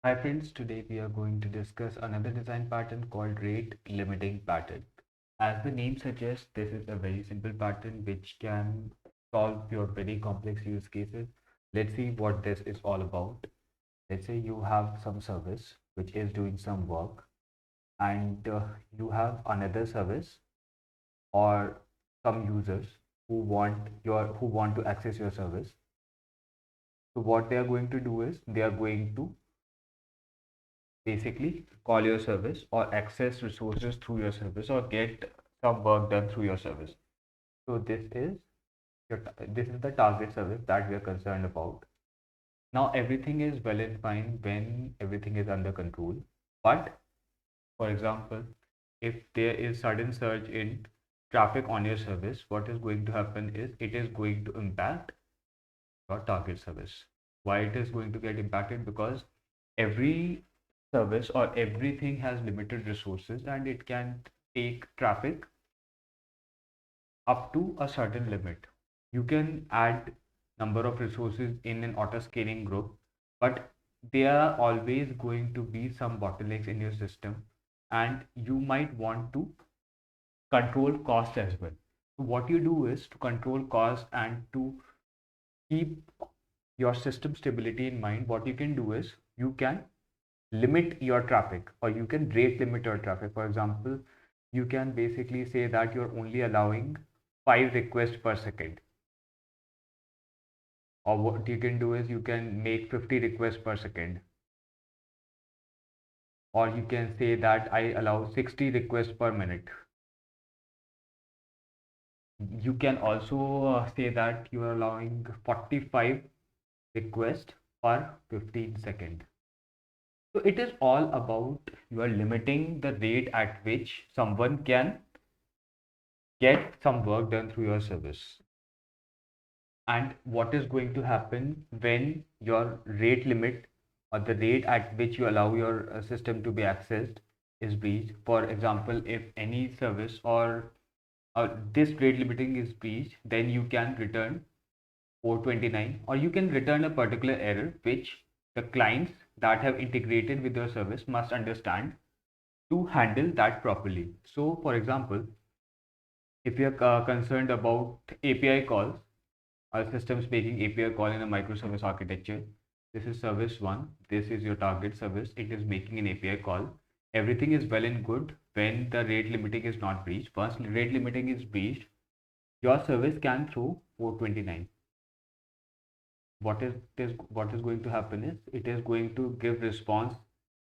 Hi friends, today we are going to discuss another design pattern called rate limiting pattern. As the name suggests, this is a very simple pattern which can solve your very complex use cases. Let's see what this is all about. Let's say you have some service which is doing some work and you have another service or some users who want to access your service. So what they are going to do is they are going to basically call your service or access resources through your service or get some work done through your service. So this is the target service that we are concerned about. Now everything is well and fine when everything is under control. But for example, if there is sudden surge in traffic on your service, what is going to happen is it is going to impact your target service. Why it is going to get impacted? Because every service or everything has limited resources and it can take traffic up to a certain limit. You can add number of resources in an auto scaling group, but there are always going to be some bottlenecks in your system and you might want to control cost as well. So what you do is to control cost and to keep your system stability in mind, what you can do is you can limit your traffic or you can rate limit your traffic. For example, you can basically say that you're only allowing 5 requests per second, or what you can do is you can make 50 requests per second, or you can say that I allow 60 requests per minute. You can also say that you are allowing 45 requests per 15 seconds. So it is all about you are limiting the rate at which someone can get some work done through your service. And what is going to happen when your rate limit or the rate at which you allow your system to be accessed is breached? For example, if any service or this rate limiting is breached, then you can return 429 or you can return a particular error which the clients that have integrated with your service must understand to handle that properly. So for example, if you're concerned about API calls, a system making API call in a microservice architecture, this is service one, this is your target service, it is making an API call. Everything is well and good when the rate limiting is not breached. Once rate limiting is breached, your service can throw 429. What is going to happen is it is going to give response,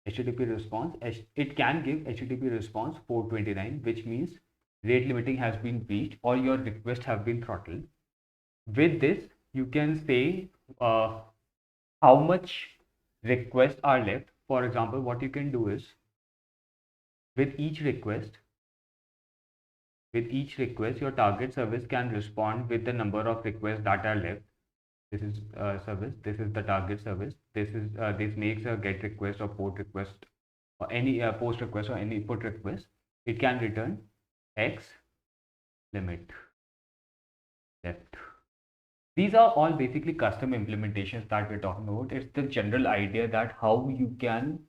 HTTP response. It can give HTTP response 429, which means rate limiting has been breached or your request have been throttled. With this, you can say how much requests are left. For example, what you can do is with each request, your target service can respond with the number of requests that are left. This is service, this is the target service, this makes a get request or port request or any post request or any put request. It can return X limit left. These are all basically custom implementations that we're talking about. It's the general idea that how you can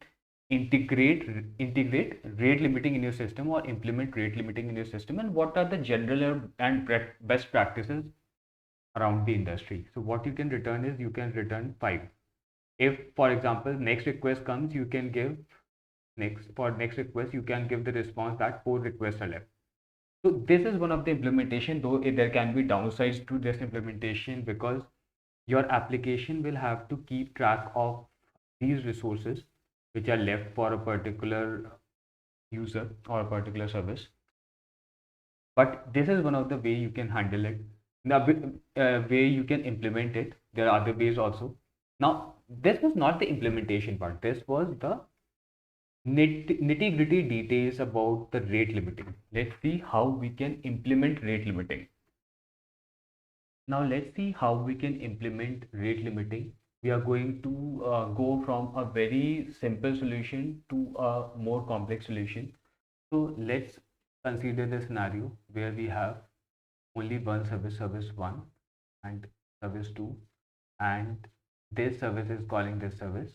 integrate rate limiting in your system or implement rate limiting in your system, and what are the general and best practices around the industry. So what you can return is you can return 5. If for example next request comes, you can give next request you can give the response that 4 requests are left. So this is one of the implementation, though there can be downsides to this implementation because your application will have to keep track of these resources which are left for a particular user or a particular service. But this is one of the way you can handle it. The way you can implement it. There are other ways also. Now, this was not the implementation part. This was the nitty-gritty details about the rate limiting. Let's see how we can implement rate limiting. Now let's see how we can implement rate limiting. We are going to go from a very simple solution to a more complex solution. So let's consider the scenario where we have only one service, service 1 and service 2, and this service is calling this service,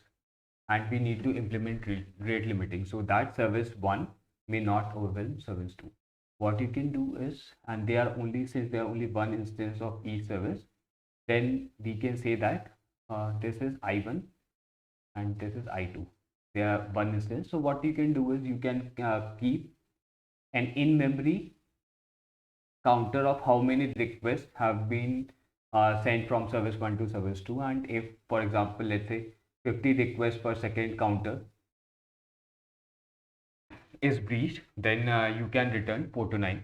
and we need to implement rate limiting so that service 1 may not overwhelm service 2. What you can do is, and they are only, since there are only one instance of each service, then we can say that this is I1 and this is I2. They are one instance. So what you can do is you can keep an in-memory counter of how many requests have been sent from service 1 to service 2, and if, for example, let's say 50 requests per second counter is breached, then you can return 4 to 9.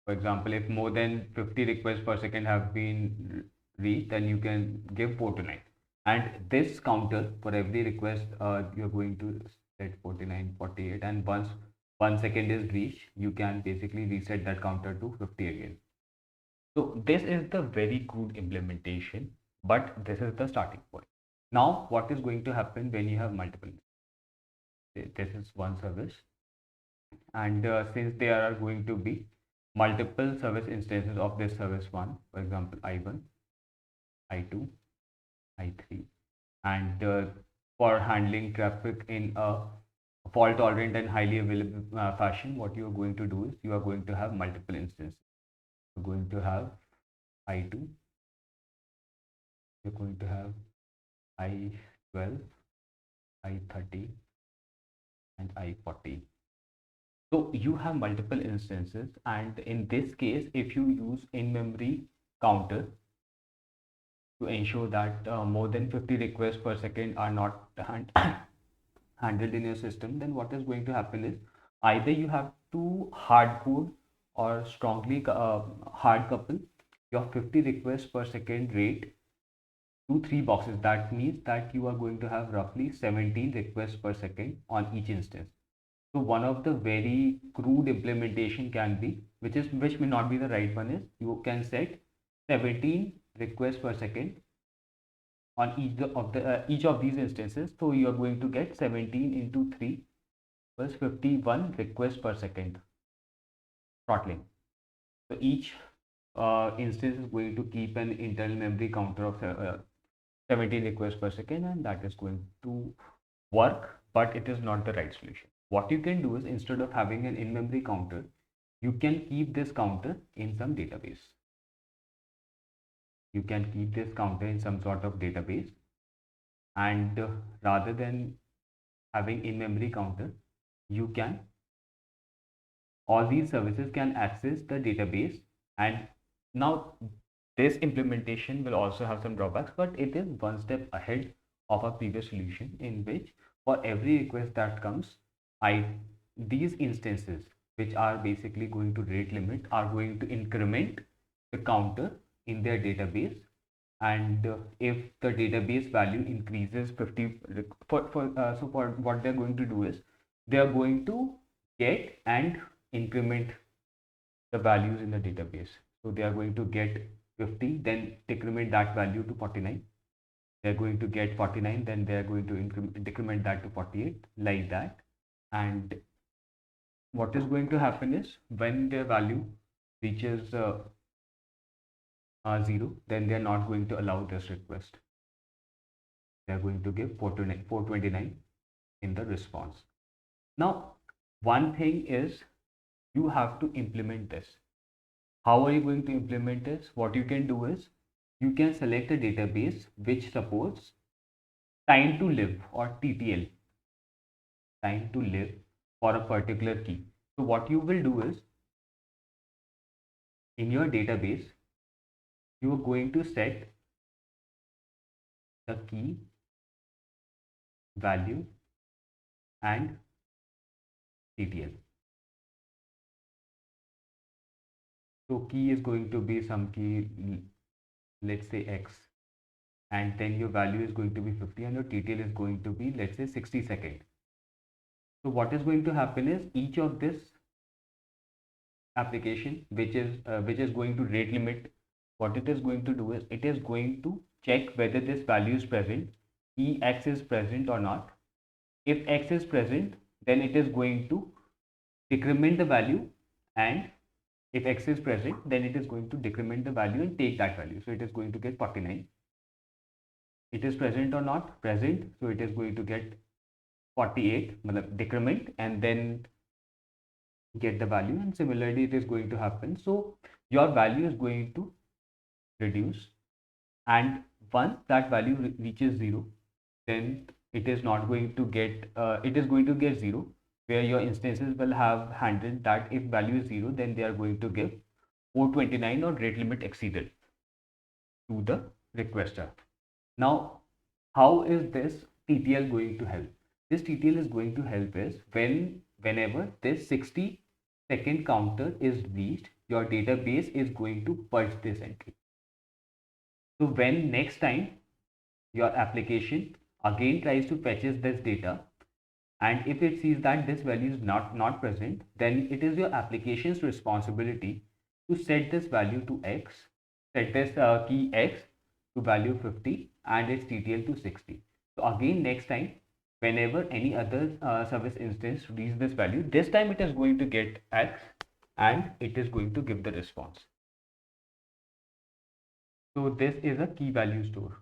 For example, if more than 50 requests per second have been reached, then you can give 4 to 9. And this counter for every request, you're going to set 49, 48, and once 1 second is reached, you can basically reset that counter to 50 again. So this is the very crude implementation, but this is the starting point. Now, what is going to happen when you have multiple? This is one service, and since there are going to be multiple service instances of this service 1, for example, I1, I2, I3, and for handling traffic in a fault tolerant and highly available fashion, what you are going to do is you are going to have multiple instances. You're going to have I2, you're going to have I12, I30, and I40. So you have multiple instances, and in this case, if you use in-memory counter to ensure that more than 50 requests per second are not handled in your system, then what is going to happen is either you have to hard code or strongly hard couple your 50 requests per second rate to 3 boxes. That means that you are going to have roughly 17 requests per second on each instance. So one of the very crude implementation can be, which may not be the right one, is you can set 17 requests per second on each of these instances. So you are going to get 17 into 3 plus 51 requests per second throttling. So each instance is going to keep an internal memory counter of 17 requests per second, and that is going to work, but it is not the right solution. What you can do is, instead of having an in-memory counter, you can keep this counter in some database. You can keep this counter in some sort of database, and rather than having in-memory counter, you can, all these services can access the database. And now this implementation will also have some drawbacks, but it is one step ahead of our previous solution, in which for every request that comes, these instances, which are basically going to rate limit, are going to increment the counter in their database. And if the database value increases 50, so for what they're going to do is, they are going to get and increment the values in the database. So they are going to get 50, then decrement that value to 49. They're going to get 49, then they are going to decrement that to 48, like that. And what is going to happen is, when their value reaches 0, then they are not going to allow this request. They are going to give 429 in the response. Now, one thing is, you have to implement this. How are you going to implement this? What you can do is, you can select a database which supports time to live, or TTL, time to live, for a particular key. So what you will do is, in your database, you are going to set the key value and TTL. So key is going to be some key, let's say X, and then your value is going to be 50, and your TTL is going to be, let's say, 60 seconds. So what is going to happen is, each of this application which is going to rate limit, what it is going to do is, it is going to check whether this value is present, Ex is present or not. If X is present, then it is going to decrement the value, and if X is present, then it is going to decrement the value and take that value. So it is going to get 49. it is present or not present, so it is going to get 48, matlab decrement, and then get the value, and similarly it is going to happen. So your value is going to reduce, and once that value reaches 0, then it is not going to get it is going to get 0, where your instances will have handled that if value is 0, then they are going to give 429 or rate limit exceeded to the requester. Now, how is this TTL going to help? This TTL is going to help is whenever this 60-second counter is reached, your database is going to purge this entry. So when next time your application again tries to fetches this data, and if it sees that this value is not present, then it is your application's responsibility to set this value to X, set this key X to value 50 and its TTL to 60. So again, next time, whenever any other service instance reads this value, this time it is going to get X and it is going to give the response. So this is a key value store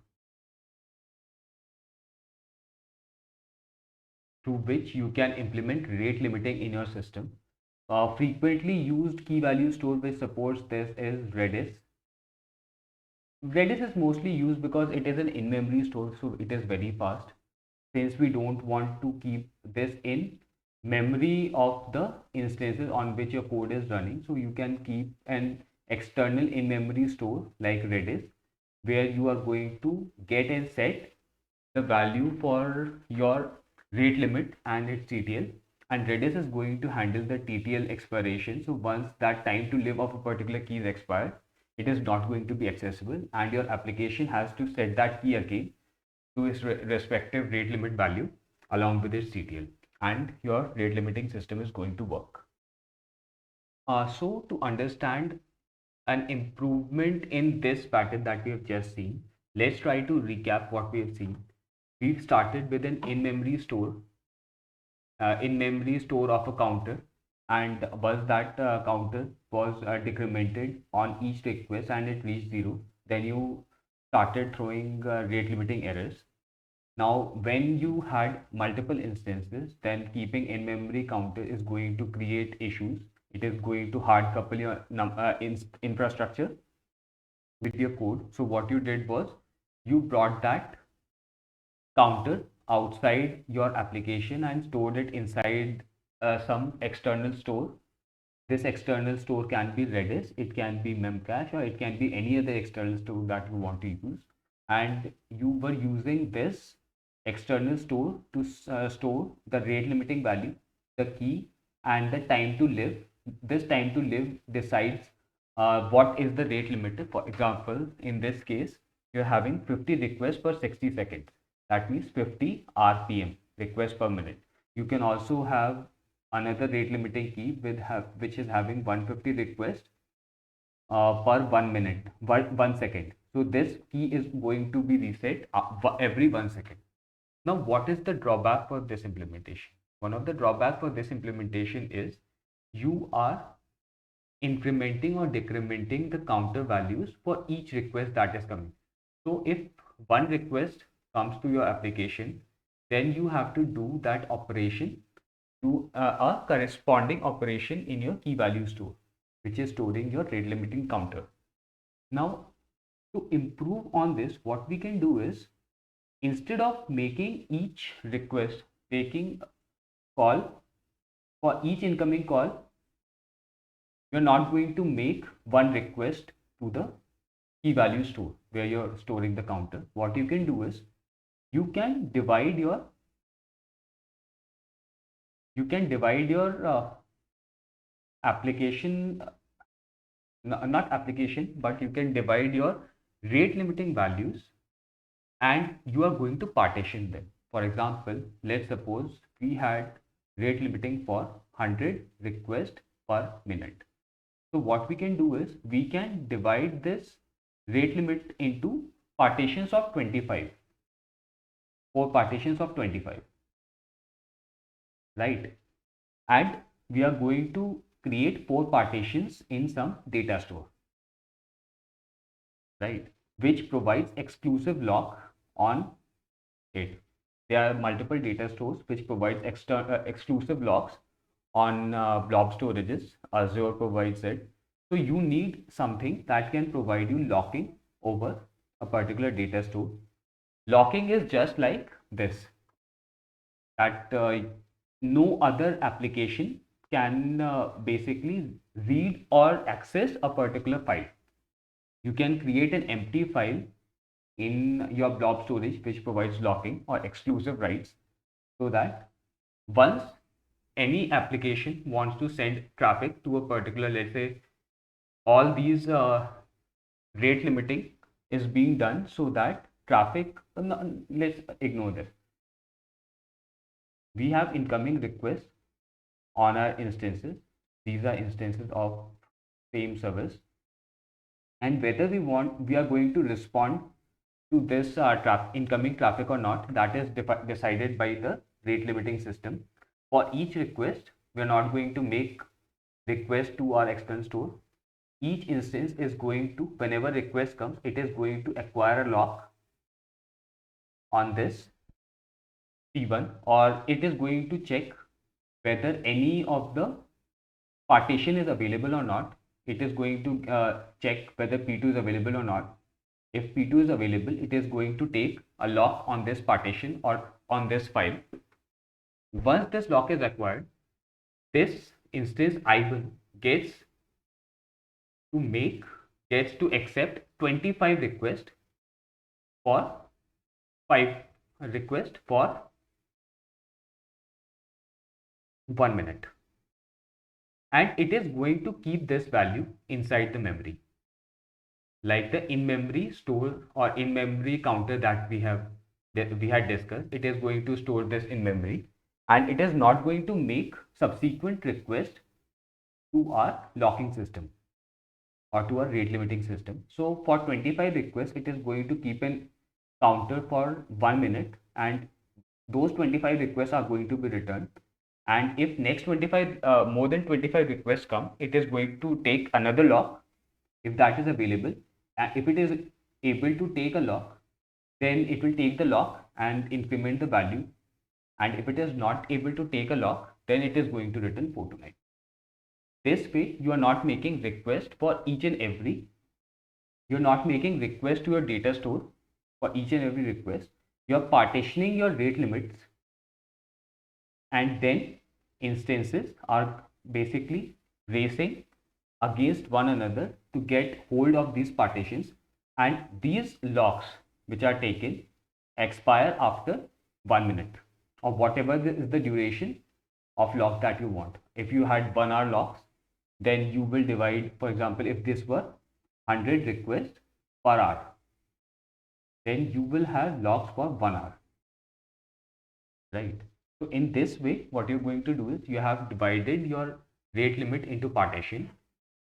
through which you can implement rate limiting in your system. Frequently used key value store which supports this is Redis. Redis is mostly used because it is an in-memory store, so it is very fast. Since we don't want to keep this in memory of the instances on which your code is running, so you can keep an external in-memory store like Redis, where you are going to get and set the value for your rate limit and its TTL, and Redis is going to handle the TTL expiration. So once that time to live of a particular key is expired, it is not going to be accessible, and your application has to set that key again to its respective rate limit value along with its TTL, and your rate limiting system is going to work. So to understand an improvement in this pattern that we have just seen, let's try to recap what we have seen. We've started with an in-memory store of a counter, and once that counter was decremented on each request and it reached 0, then you started throwing rate limiting errors. Now when you had multiple instances, then keeping in-memory counter is going to create issues. It is going to hard couple your infrastructure with your code. So what you did was you brought that counter outside your application and stored it inside some external store. This external store can be Redis, it can be Memcache, or it can be any other external store that you want to use. And you were using this external store to store the rate limiting value, the key, and the time to live. This time to live decides what is the rate limiter. For example, in this case, you're having 50 requests per 60 seconds. That means 50 RPM, requests per minute. You can also have another rate limiting key which is having 150 requests per 1 minute, 1 second. So this key is going to be reset every 1 second. Now, what is the drawback for this implementation? One of the drawback for this implementation is you are incrementing or decrementing the counter values for each request that is coming. So if one request comes to your application, then you have to do that operation to a corresponding operation in your key value store, which is storing your rate limiting counter. Now, to improve on this, what we can do is, instead of making each request taking call for each incoming call, you're not going to make one request to the key value store where you're storing the counter. What you can do is you can divide your application, not application, but you can divide your rate limiting values, and you are going to partition them. For example, let's suppose we had rate limiting for 100 requests per minute. So what we can do is we can divide this rate limit into partitions of 25, 4 partitions of 25, right? And we are going to create 4 partitions in some data store, right, which provides exclusive lock on it. There are multiple data stores which provides exclusive locks on blob storages. Azure provides it. So you need something that can provide you locking over a particular data store. Locking is just like this, that no other application can basically read or access a particular file. You can create an empty file in your blob storage which provides locking or exclusive rights, so that once any application wants to send traffic to a particular, let's say, all these rate limiting is being done so that traffic, let's ignore this. We have incoming requests on our instances. These are instances of same service, and whether we are going to respond to this incoming traffic or not, that is decided by the rate limiting system. For each request, we are not going to make request to our expense store. Each instance is going to, whenever request comes, it is going to acquire a lock on this P1, or it is going to check whether any of the partition is available or not. It is going to check whether P2 is available or not. If P2 is available, it is going to take a lock on this partition or on this file. Once this lock is acquired, this instance I1 gets to accept 25 requests for 5 requests for 1 minute, and it is going to keep this value inside the memory, like the in-memory store or in-memory counter that we had discussed. It is going to store this in memory, and it is not going to make subsequent request to our locking system or to our rate limiting system. So for 25 requests, it is going to keep an counter for 1 minute, and those 25 requests are going to be returned. And if next 25 more than 25 requests come, it is going to take another lock if that is available. And if it is able to take a lock, then it will take the lock and increment the value. And if it is not able to take a lock, then it is going to return 4 to 9. This way, you are not making request for each and every. You are not making request to your data store for each and every request. You are partitioning your rate limits, and then instances are basically racing against one another to get hold of these partitions, and these locks which are taken expire after 1 minute or whatever is the duration of lock that you want. If you had 1 hour locks, then you will divide, for example, if this were 100 requests per hour, then you will have locks for 1 hour, right? So in this way, what you're going to do is you have divided your rate limit into partition,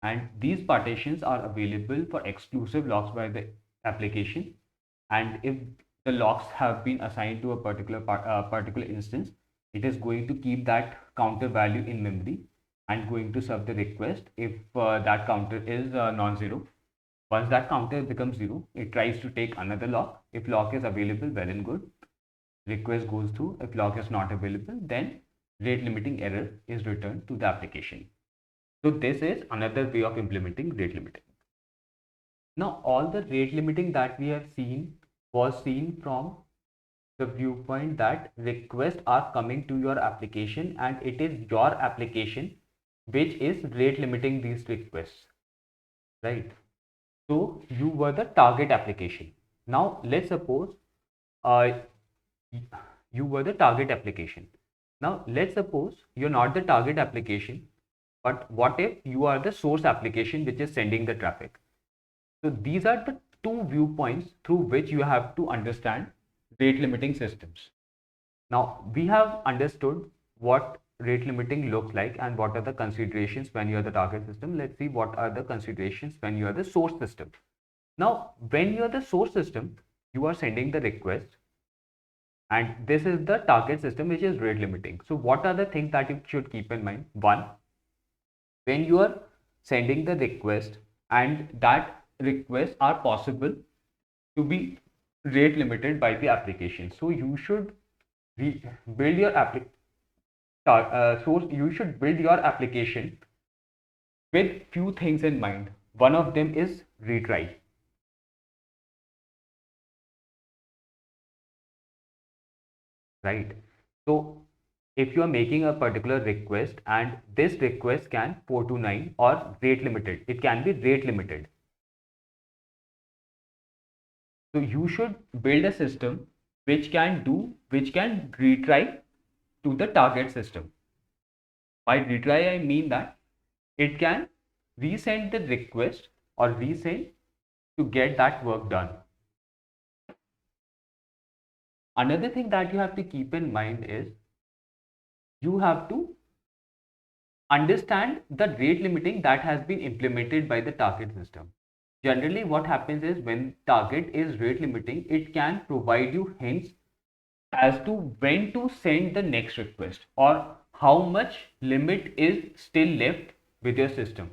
and these partitions are available for exclusive locks by the application. And if the locks have been assigned to a particular instance, it is going to keep that counter value in memory and going to serve the request if that counter is non-zero. Once that counter becomes 0, it tries to take another lock. If lock is available, well and good, request goes through. If lock is not available, then rate limiting error is returned to the application. So this is another way of implementing rate limiting. Now all the rate limiting that we have seen was seen from the viewpoint that requests are coming to your application, and it is your application which is rate limiting these requests, right? So you were the target application. Now let's suppose you were the target application. Now let's suppose you're not the target application, but what if you are the source application which is sending the traffic? So these are the two viewpoints through which you have to understand rate limiting systems. Now we have understood what rate limiting looks like and what are the considerations when you are the target system. Let's see what are the considerations when you are the source system. Now when you are the source system, you are sending the request, and this is the target system which is rate limiting. So what are the things that you should keep in mind? One, when you are sending the request and that requests are possible to be rate limited by the application. So you should build your you should build your application with few things in mind. One of them is retry. Right? So if you are making a particular request and this request can 4 to 9 or rate limited, it can be rate limited. So you should build a system which can retry to the target system. By retry, I mean that it can resend the request or resend to get that work done. Another thing that you have to keep in mind is you have to understand the rate limiting that has been implemented by the target system. Generally, what happens is when target is rate limiting, it can provide you hints as to when to send the next request or how much limit is still left with your system.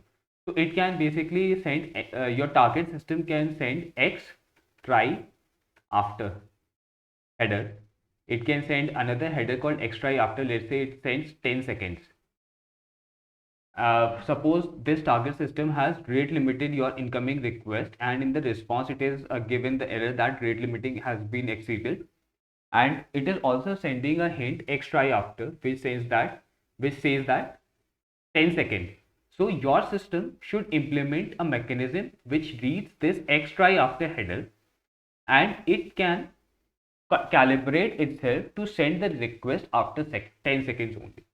So it can basically send your target system can send X try after header. It can send another header called X try after, let's say it sends 10 seconds. Suppose this target system has rate limited your incoming request and in the response it is given the error that rate limiting has been exceeded, and it is also sending a hint X try after which says that 10 seconds. So your system should implement a mechanism which reads this X try after header and it can calibrate itself to send the request after 10 seconds only.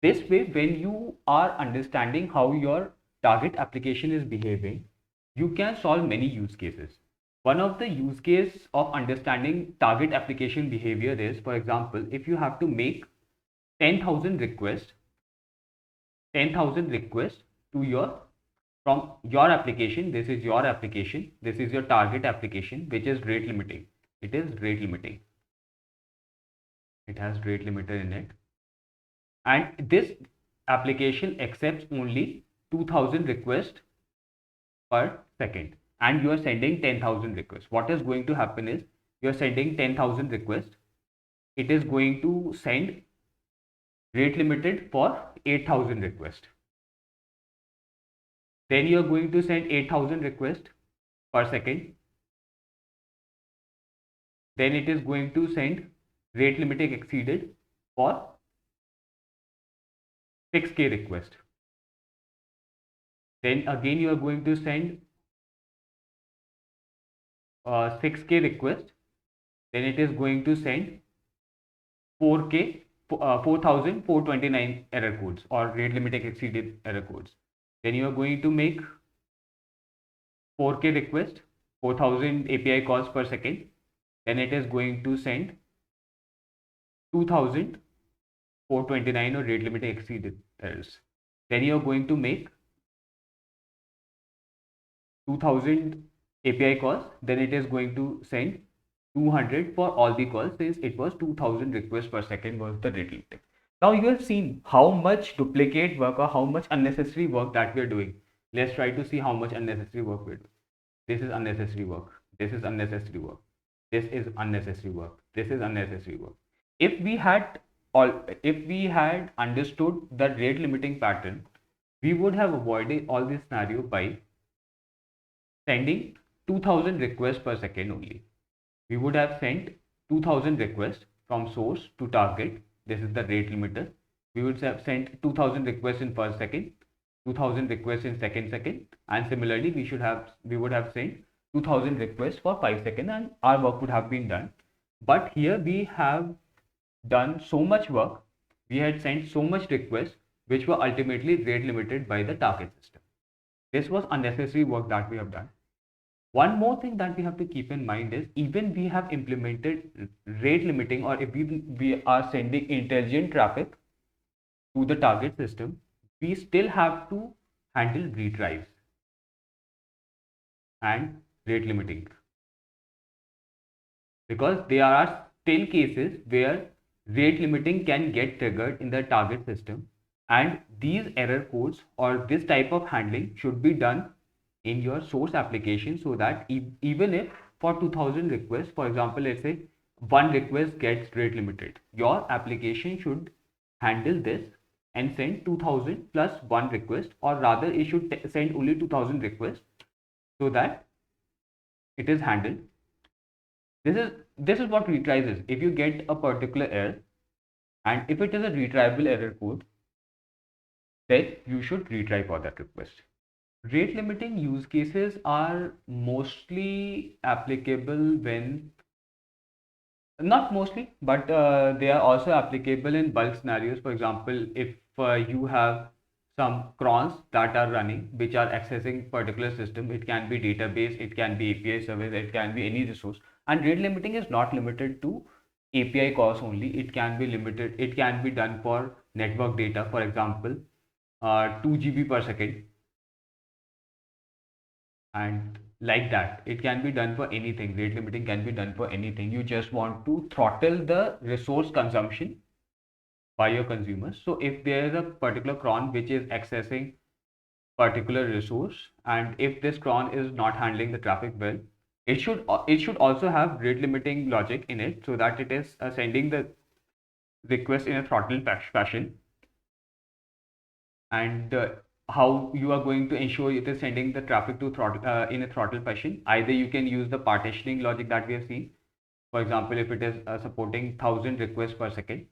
This way, when you are understanding how your target application is behaving, you can solve many use cases. One of the use case of understanding target application behavior is, for example, if you have to make 10,000 requests to from your application, this is your application, this is your target application, which is rate limiting. It is rate limiting. It has rate limiter in it. And this application accepts only 2000 requests per second and you are sending 10,000 requests. What is going to happen is you are sending 10,000 requests. It is going to send rate limited for 8,000 requests. Then you are going to send 8,000 requests per second. Then it is going to send rate limiting exceeded for 6K request. Then again you are going to send 6K request. Then it is going to send 4K 4,429 error codes or rate limiting exceeded error codes. Then you are going to make 4K request, 4,000 API calls per second. Then it is going to send 2,429 or rate limiting exceeded errors. Then you are going to make 2,000 API calls. Then it is going to send 200 for all the calls since it was 2,000 requests per second was the rate limiting. Now you have seen how much duplicate work or how much unnecessary work that we are doing. Let's try to see how much unnecessary work we are doing. This is unnecessary work. This is unnecessary work. This is unnecessary work. This is unnecessary work. If we had understood the rate limiting pattern, we would have avoided all this scenario by sending 2,000 requests per second only. We would have sent 2,000 requests from source to target. This is the rate limiter. We would have sent 2,000 requests in per second, 2,000 requests in second, and similarly we would have sent 2,000 requests for 5 seconds and our work would have been done. But here we have done so much work, we had sent so much requests which were ultimately rate limited by the target system. This was unnecessary work that we have done. One more thing that we have to keep in mind is even we have implemented rate limiting or if we are sending intelligent traffic to the target system, we still have to handle retries and rate limiting because there are still cases where rate limiting can get triggered in the target system and these error codes or this type of handling should be done in your source application so that even if for 2000 requests, for example, let's say one request gets rate limited, your application should handle this and send 2000 plus one request, or rather it should send only 2000 requests so that it is handled. This is what retries is. If you get a particular error, and if it is a retriable error code, then you should retry for that request. Rate limiting use cases are mostly applicable when, not mostly, but they are also applicable in bulk scenarios. For example, if you have some crons that are running, which are accessing particular system, it can be database, it can be API service, it can be any resource. And rate limiting is not limited to API calls only. It can be limited, it can be done for network data. For example, 2 GB per second, and like that it can be done for anything. Rate limiting can be done for anything. You just want to throttle the resource consumption by your consumers. So if there is a particular cron which is accessing particular resource, and if this cron is not handling the traffic well, it should also have rate limiting logic in it, so that it is sending the request in a throttle fashion. And how you are going to ensure it is sending the traffic to throttle in a throttle fashion? Either you can use the partitioning logic that we have seen. For example, if it is supporting 1000 requests per second,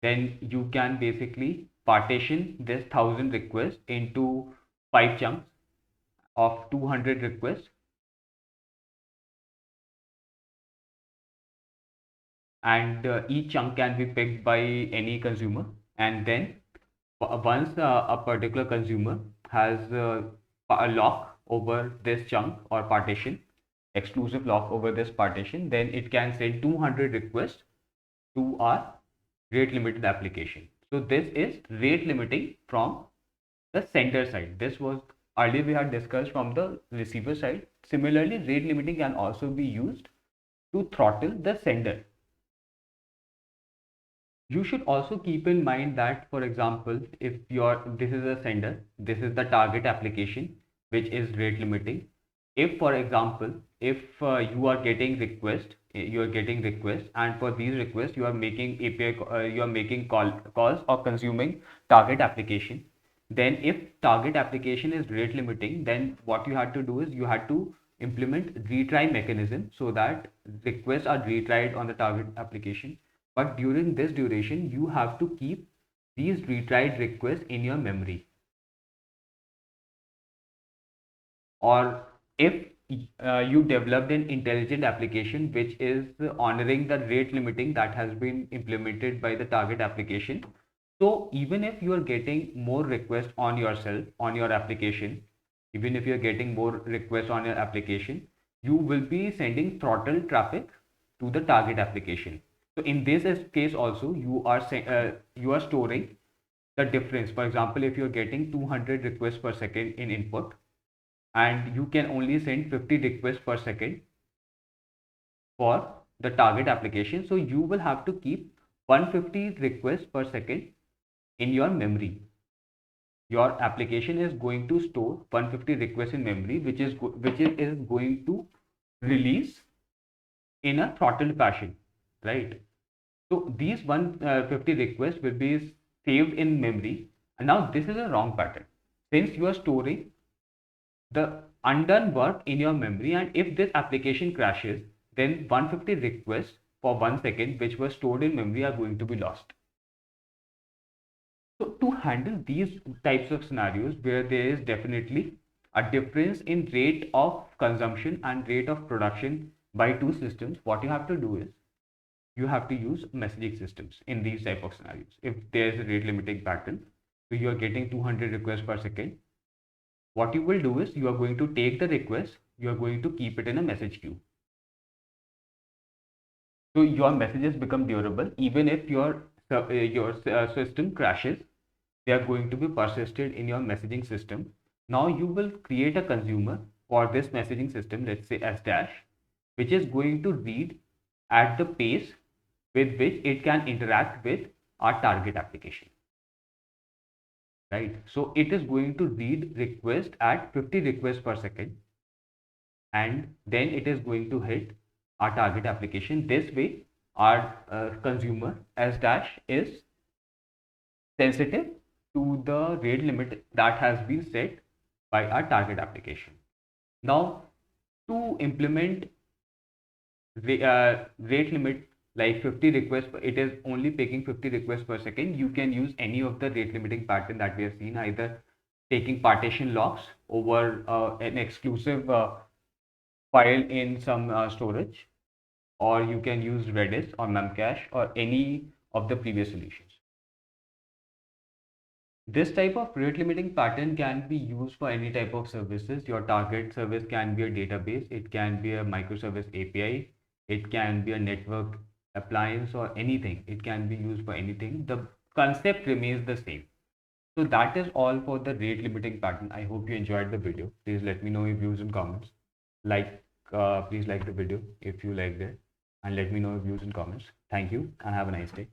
then you can basically partition this 1000 requests into 5 chunks of 200 requests, and each chunk can be picked by any consumer. And then once a particular consumer has a lock over this chunk or partition, exclusive lock over this partition, then it can send 200 requests to our rate limited application. So this is rate limiting from the sender side. This was earlier we had discussed from the receiver side. Similarly, rate limiting can also be used to throttle the sender. You should also keep in mind that, for example, if this is a sender, this is the target application which is rate limiting. If, for example, if you are getting requests, and for these requests you are making API, you are making calls or consuming target application, then if target application is rate limiting, then what you had to do is you had to implement retry mechanism so that requests are retried on the target application. But during this duration, you have to keep these retried requests in your memory. Or if you developed an intelligent application which is honoring the rate limiting that has been implemented by the target application, so even if you are getting more requests on yourself, on your application, even if you're getting more requests on your application, you will be sending throttle traffic to the target application. So in this case also, you are storing the difference. For example, if you're getting 200 requests per second in input, and you can only send 50 requests per second for the target application, so you will have to keep 150 requests per second in your memory. Your application is going to store 150 requests in memory, which is going to release in a throttled fashion, right? So these 150 requests will be saved in memory. And now this is a wrong pattern. Since you are storing the undone work in your memory, and if this application crashes, then 150 requests for 1 second which were stored in memory are going to be lost. So to handle these types of scenarios where there is definitely a difference in rate of consumption and rate of production by two systems, what you have to do is you have to use messaging systems in these type of scenarios. If there is a rate limiting pattern, so you are getting 200 requests per second, what you will do is you are going to take the request, you are going to keep it in a message queue. So your messages become durable. Even if your system crashes, they are going to be persisted in your messaging system. Now you will create a consumer for this messaging system, let's say S dash, which is going to read at the pace with which it can interact with our target application, right? So it is going to read request at 50 requests per second, and then it is going to hit our target application. This way, our consumer S dash is sensitive to the rate limit that has been set by our target application. Now, to implement rate limit like 50 requests, it is only picking 50 requests per second. You can use any of the rate limiting pattern that we have seen, either taking partition locks over an exclusive file in some storage, or you can use Redis or Memcache or any of the previous solutions. This type of rate limiting pattern can be used for any type of services. Your target service can be a database, it can be a microservice API, it can be a network appliance or anything. It can be used for anything. The concept remains the same. So that is all for the rate limiting pattern. I hope you enjoyed the video. Please let me know your views in comments. Please like the video if you liked it, and let me know your views in comments. Thank you and have a nice day.